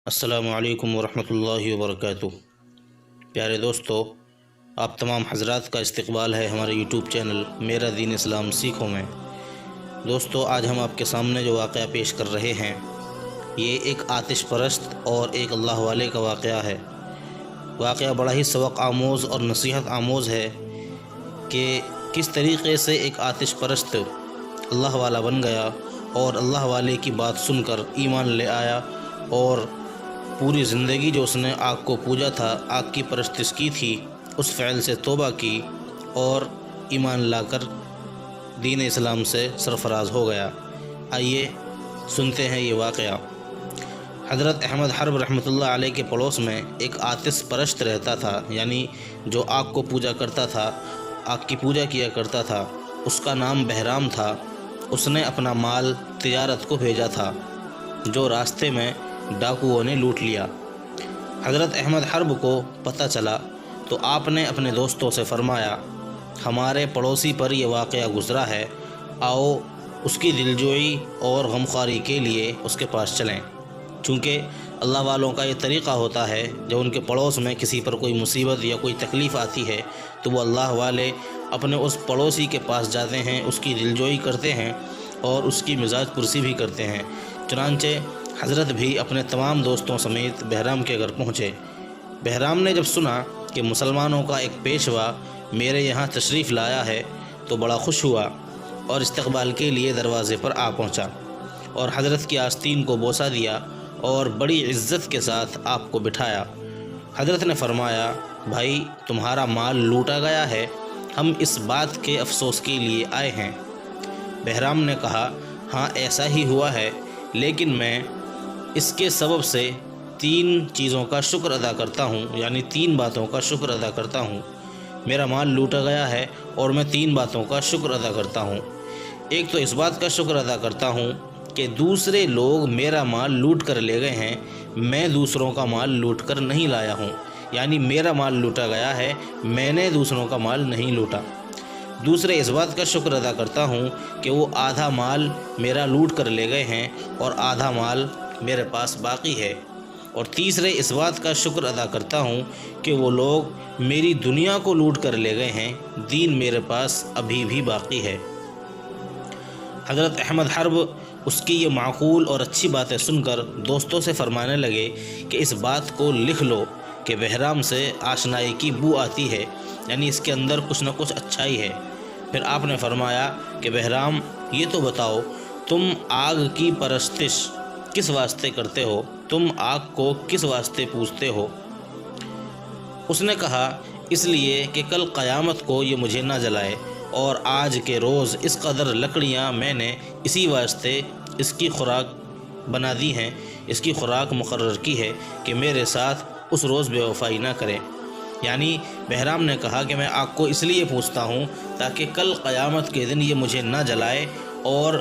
السلام علیکم ورحمۃ اللہ وبرکاتہ۔ پیارے دوستو، آپ تمام حضرات کا استقبال ہے ہمارے یوٹیوب چینل میرا دین اسلام سیکھوں میں۔ دوستو، آج ہم آپ کے سامنے جو واقعہ پیش کر رہے ہیں یہ ایک آتش پرست اور ایک اللہ والے کا واقعہ ہے۔ واقعہ بڑا ہی سبق آموز اور نصیحت آموز ہے کہ کس طریقے سے ایک آتش پرست اللہ والا بن گیا اور اللہ والے کی بات سن کر ایمان لے آیا، اور پوری زندگی جو اس نے آگ کو پوجا تھا، آگ کی پرستش کی تھی، اس فعل سے توبہ کی اور ایمان لا کر دین اسلام سے سرفراز ہو گیا۔ آئیے سنتے ہیں یہ واقعہ۔ حضرت احمد حرب رحمۃ اللہ علیہ کے پڑوس میں ایک آتش پرست رہتا تھا، یعنی جو آگ کو پوجا کرتا تھا، آگ کی پوجا کیا کرتا تھا۔ اس کا نام بہرام تھا۔ اس نے اپنا مال تجارت کو بھیجا تھا، جو راستے میں ڈاکوؤں نے لوٹ لیا۔ حضرت احمد حرب کو پتہ چلا تو آپ نے اپنے دوستوں سے فرمایا، ہمارے پڑوسی پر یہ واقعہ گزرا ہے، آؤ اس کی دلجوئی اور غمخواری کے لیے اس کے پاس چلیں۔ چونکہ اللہ والوں کا یہ طریقہ ہوتا ہے، جب ان کے پڑوس میں کسی پر کوئی مصیبت یا کوئی تکلیف آتی ہے تو وہ اللہ والے اپنے اس پڑوسی کے پاس جاتے ہیں، اس کی دلجوئی کرتے ہیں اور اس کی مزاج پرسی بھی کرتے ہیں۔ چنانچہ حضرت بھی اپنے تمام دوستوں سمیت بہرام کے گھر پہنچے۔ بہرام نے جب سنا کہ مسلمانوں کا ایک پیشوا میرے یہاں تشریف لایا ہے تو بڑا خوش ہوا اور استقبال کے لیے دروازے پر آ پہنچا اور حضرت کی آستین کو بوسہ دیا اور بڑی عزت کے ساتھ آپ کو بٹھایا۔ حضرت نے فرمایا، بھائی تمہارا مال لوٹا گیا ہے، ہم اس بات کے افسوس کے لیے آئے ہیں۔ بہرام نے کہا، ہاں ایسا ہی ہوا ہے، لیکن میں اس کے سبب سے 3 چیزوں کا شکر ادا کرتا ہوں، یعنی 3 باتوں کا شکر ادا کرتا ہوں۔ میرا مال لوٹا گیا ہے اور میں 3 باتوں کا شکر ادا کرتا ہوں۔ ایک تو اس بات کا شکر ادا کرتا ہوں کہ دوسرے لوگ میرا مال لوٹ کر لے گئے ہیں، میں دوسروں کا مال لوٹ کر نہیں لایا ہوں، یعنی میرا مال لوٹا گیا ہے، میں نے دوسروں کا مال نہیں لوٹا۔ دوسرے اس بات کا شکر ادا کرتا ہوں کہ وہ آدھا مال میرا لوٹ کر لے گئے ہیں اور آدھا مال میرے پاس باقی ہے۔ اور تیسرے اس بات کا شکر ادا کرتا ہوں کہ وہ لوگ میری دنیا کو لوٹ کر لے گئے ہیں، دین میرے پاس ابھی بھی باقی ہے۔ حضرت احمد حرب اس کی یہ معقول اور اچھی باتیں سن کر دوستوں سے فرمانے لگے کہ اس بات کو لکھ لو کہ بہرام سے آشنائی کی بو آتی ہے، یعنی اس کے اندر کچھ نہ کچھ اچھائی ہے۔ پھر آپ نے فرمایا کہ بہرام، یہ تو بتاؤ تم آگ کی پرستش کس واسطے کرتے ہو، تم آگ کو کس واسطے پوجتے ہو؟ اس نے کہا، اس لیے کہ کل قیامت کو یہ مجھے نہ جلائے، اور آج کے روز اس قدر لکڑیاں میں نے اسی واسطے اس کی خوراک بنا دی ہیں، اس کی خوراک مقرر کی ہے کہ میرے ساتھ اس روز بے وفائی نہ کرے۔ یعنی بہرام نے کہا کہ میں آگ کو اس لیے پوجتا ہوں تاکہ کل قیامت کے دن یہ مجھے نہ جلائے، اور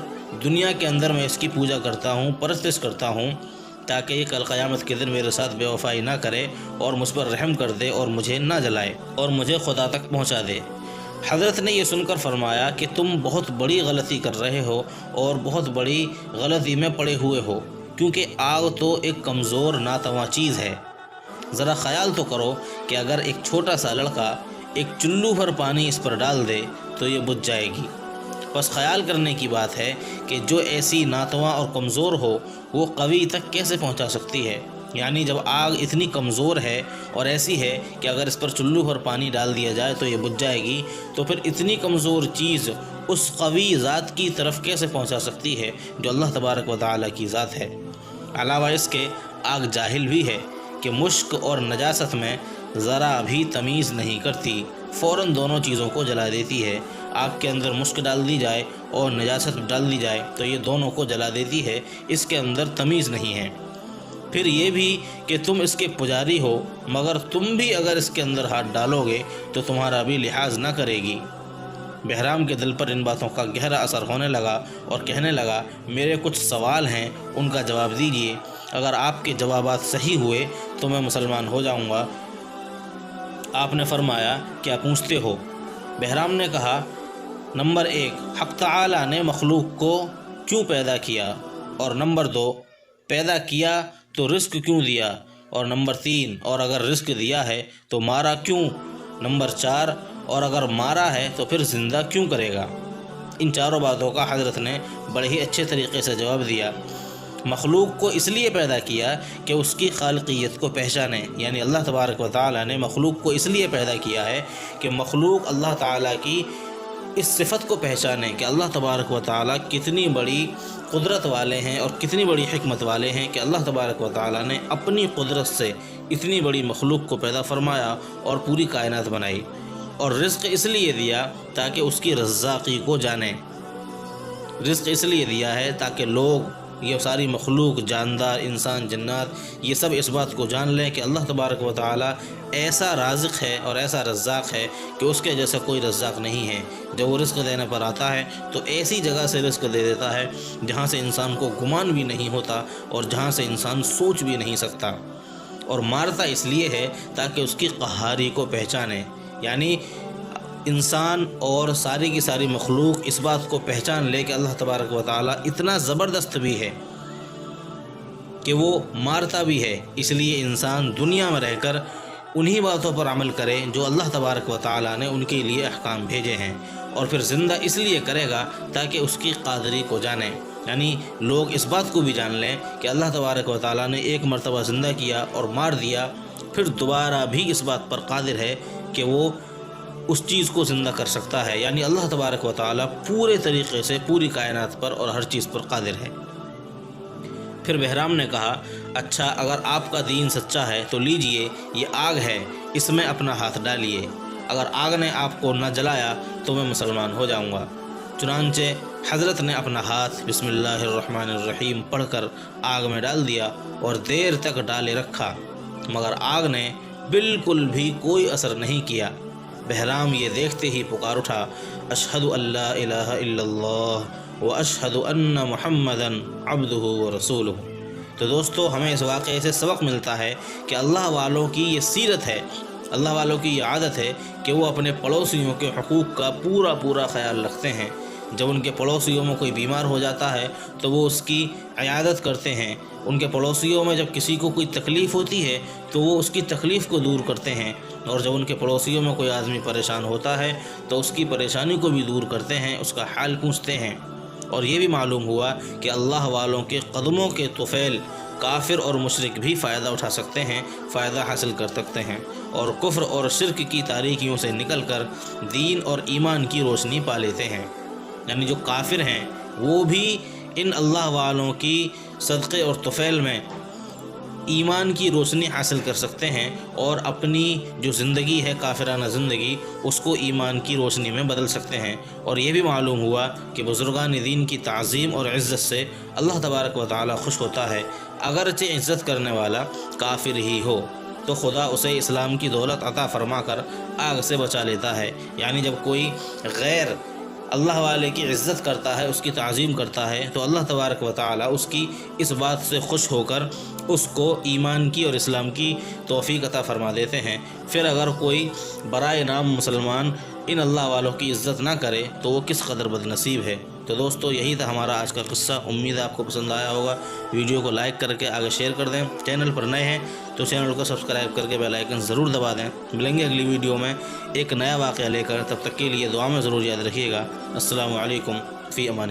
دنیا کے اندر میں اس کی پوجا کرتا ہوں، پرستش کرتا ہوں، تاکہ یہ کل قیامت کے دن میرے ساتھ بے وفائی نہ کرے اور مجھ پر رحم کر دے اور مجھے نہ جلائے اور مجھے خدا تک پہنچا دے۔ حضرت نے یہ سن کر فرمایا کہ تم بہت بڑی غلطی کر رہے ہو اور بہت بڑی غلطی میں پڑے ہوئے ہو، کیونکہ آگ تو ایک کمزور ناتواں چیز ہے۔ ذرا خیال تو کرو کہ اگر ایک چھوٹا سا لڑکا ایک چلو بھر پانی اس پر ڈال دے تو یہ بجھ جائے گی۔ بس خیال کرنے کی بات ہے کہ جو ایسی ناتواں اور کمزور ہو وہ قوی تک کیسے پہنچا سکتی ہے۔ یعنی جب آگ اتنی کمزور ہے اور ایسی ہے کہ اگر اس پر چلو بھر پانی ڈال دیا جائے تو یہ بجھ جائے گی، تو پھر اتنی کمزور چیز اس قوی ذات کی طرف کیسے پہنچا سکتی ہے جو اللہ تبارک و تعالیٰ کی ذات ہے۔ علاوہ اس کے آگ جاہل بھی ہے کہ مشک اور نجاست میں ذرا بھی تمیز نہیں کرتی، فوراً دونوں چیزوں کو جلا دیتی ہے۔ آگ کے اندر مشک ڈال دی جائے اور نجاست ڈال دی جائے تو یہ دونوں کو جلا دیتی ہے، اس کے اندر تمیز نہیں ہے۔ پھر یہ بھی کہ تم اس کے پجاری ہو، مگر تم بھی اگر اس کے اندر ہاتھ ڈالو گے تو تمہارا بھی لحاظ نہ کرے گی۔ بہرام کے دل پر ان باتوں کا گہرا اثر ہونے لگا اور کہنے لگا، میرے کچھ سوال ہیں، ان کا جواب دیجیے، اگر آپ کے جوابات صحیح ہوئے تو میں مسلمان ہو جاؤں گا۔ آپ نے فرمایا، کیا پوچھتے ہو؟ بہرام نے کہا، نمبر 1، حق تعالیٰ نے مخلوق کو کیوں پیدا کیا؟ اور نمبر 2، پیدا کیا تو رزق کیوں دیا؟ اور نمبر 3 اور اگر رزق دیا ہے تو مارا کیوں؟ نمبر 4 اور اگر مارا ہے تو پھر زندہ کیوں کرے گا؟ ان چاروں باتوں کا حضرت نے بڑے ہی اچھے طریقے سے جواب دیا۔ مخلوق کو اس لیے پیدا کیا کہ اس کی خالقیت کو پہچانے، یعنی اللہ تبارک و تعالیٰ نے مخلوق کو اس لیے پیدا کیا ہے کہ مخلوق اللہ تعالیٰ کی اس صفت کو پہچانے کہ اللہ تبارک و تعالیٰ کتنی بڑی قدرت والے ہیں اور کتنی بڑی حکمت والے ہیں کہ اللہ تبارک و تعالیٰ نے اپنی قدرت سے اتنی بڑی مخلوق کو پیدا فرمایا اور پوری کائنات بنائی۔ اور رزق اس لیے دیا تاکہ اس کی رزاقی کو جانیں۔ رزق اس لیے دیا ہے تاکہ لوگ، یہ ساری مخلوق، جاندار، انسان، جنات، یہ سب اس بات کو جان لیں کہ اللہ تبارک و تعالیٰ ایسا رازق ہے اور ایسا رزاق ہے کہ اس کے جیسا کوئی رزاق نہیں ہے۔ جب وہ رزق دینے پر آتا ہے تو ایسی جگہ سے رزق دے دیتا ہے جہاں سے انسان کو گمان بھی نہیں ہوتا اور جہاں سے انسان سوچ بھی نہیں سکتا۔ اور مارتا اس لیے ہے تاکہ اس کی قہاری کو پہچانے، یعنی انسان اور ساری کی ساری مخلوق اس بات کو پہچان لے کہ اللہ تبارک و تعالیٰ اتنا زبردست بھی ہے کہ وہ مارتا بھی ہے۔ اس لیے انسان دنیا میں رہ کر انہی باتوں پر عمل کرے جو اللہ تبارک و تعالیٰ نے ان کے لیے احکام بھیجے ہیں، اور پھر زندہ اس لیے کرے گا تاکہ اس کی قادری کو جانے، یعنی لوگ اس بات کو بھی جان لیں کہ اللہ تبارک و تعالیٰ نے ایک مرتبہ زندہ کیا اور مار دیا، پھر دوبارہ بھی اس بات پر قادر ہے کہ وہ اس چیز کو زندہ کر سکتا ہے، یعنی اللہ تبارک و تعالیٰ پورے طریقے سے پوری کائنات پر اور ہر چیز پر قادر ہے۔ پھر بہرام نے کہا، اچھا اگر آپ کا دین سچا ہے تو لیجئے، یہ آگ ہے، اس میں اپنا ہاتھ ڈالیے، اگر آگ نے آپ کو نہ جلایا تو میں مسلمان ہو جاؤں گا۔ چنانچہ حضرت نے اپنا ہاتھ بسم اللہ الرحمن الرحیم پڑھ کر آگ میں ڈال دیا اور دیر تک ڈالے رکھا، مگر آگ نے بالکل بھی کوئی اثر نہیں کیا۔ بہرام یہ دیکھتے ہی پکار اٹھا، اشہد ان لا الہ الا اللہ واشہد ان محمدا عبدہ ورسولہ۔ تو دوستو، ہمیں اس واقعے سے سبق ملتا ہے کہ اللہ والوں کی یہ سیرت ہے، اللہ والوں کی یہ عادت ہے کہ وہ اپنے پڑوسیوں کے حقوق کا پورا خیال رکھتے ہیں۔ جب ان کے پڑوسیوں میں کوئی بیمار ہو جاتا ہے تو وہ اس کی عیادت کرتے ہیں، ان کے پڑوسیوں میں جب کسی کو کوئی تکلیف ہوتی ہے تو وہ اس کی تکلیف کو دور کرتے ہیں، اور جب ان کے پڑوسیوں میں کوئی آدمی پریشان ہوتا ہے تو اس کی پریشانی کو بھی دور کرتے ہیں، اس کا حال پوچھتے ہیں۔ اور یہ بھی معلوم ہوا کہ اللہ والوں کے قدموں کے طفیل کافر اور مشرک بھی فائدہ اٹھا سکتے ہیں، فائدہ حاصل کر سکتے ہیں، اور کفر اور شرک کی تاریکیوں سے نکل کر دین اور ایمان کی روشنی پا لیتے ہیں۔ یعنی جو کافر ہیں وہ بھی ان اللہ والوں کی صدقے اور طفیل میں ایمان کی روشنی حاصل کر سکتے ہیں، اور اپنی جو زندگی ہے کافرانہ زندگی، اس کو ایمان کی روشنی میں بدل سکتے ہیں۔ اور یہ بھی معلوم ہوا کہ بزرگان دین کی تعظیم اور عزت سے اللہ تبارک و تعالیٰ خوش ہوتا ہے، اگرچہ عزت کرنے والا کافر ہی ہو تو خدا اسے اسلام کی دولت عطا فرما کر آگ سے بچا لیتا ہے۔ یعنی جب کوئی غیر اللہ والے کی عزت کرتا ہے، اس کی تعظیم کرتا ہے، تو اللہ تبارک و تعالیٰ اس کی اس بات سے خوش ہو کر اس کو ایمان کی اور اسلام کی توفیق عطا فرما دیتے ہیں۔ پھر اگر کوئی برائے نام مسلمان ان اللہ والوں کی عزت نہ کرے تو وہ کس قدر بد نصیب ہے۔ تو دوستو، یہی تھا ہمارا آج کا قصہ، امید ہے آپ کو پسند آیا ہوگا۔ ویڈیو کو لائک کر کے آگے شیئر کر دیں، چینل پر نئے ہیں تو چینل کو سبسکرائب کر کے بیل آئیکن ضرور دبا دیں۔ ملیں گے اگلی ویڈیو میں ایک نیا واقعہ لے کر، تب تک کے لیے دعا میں ضرور یاد رکھیے گا۔ السلام علیکم، فی امان۔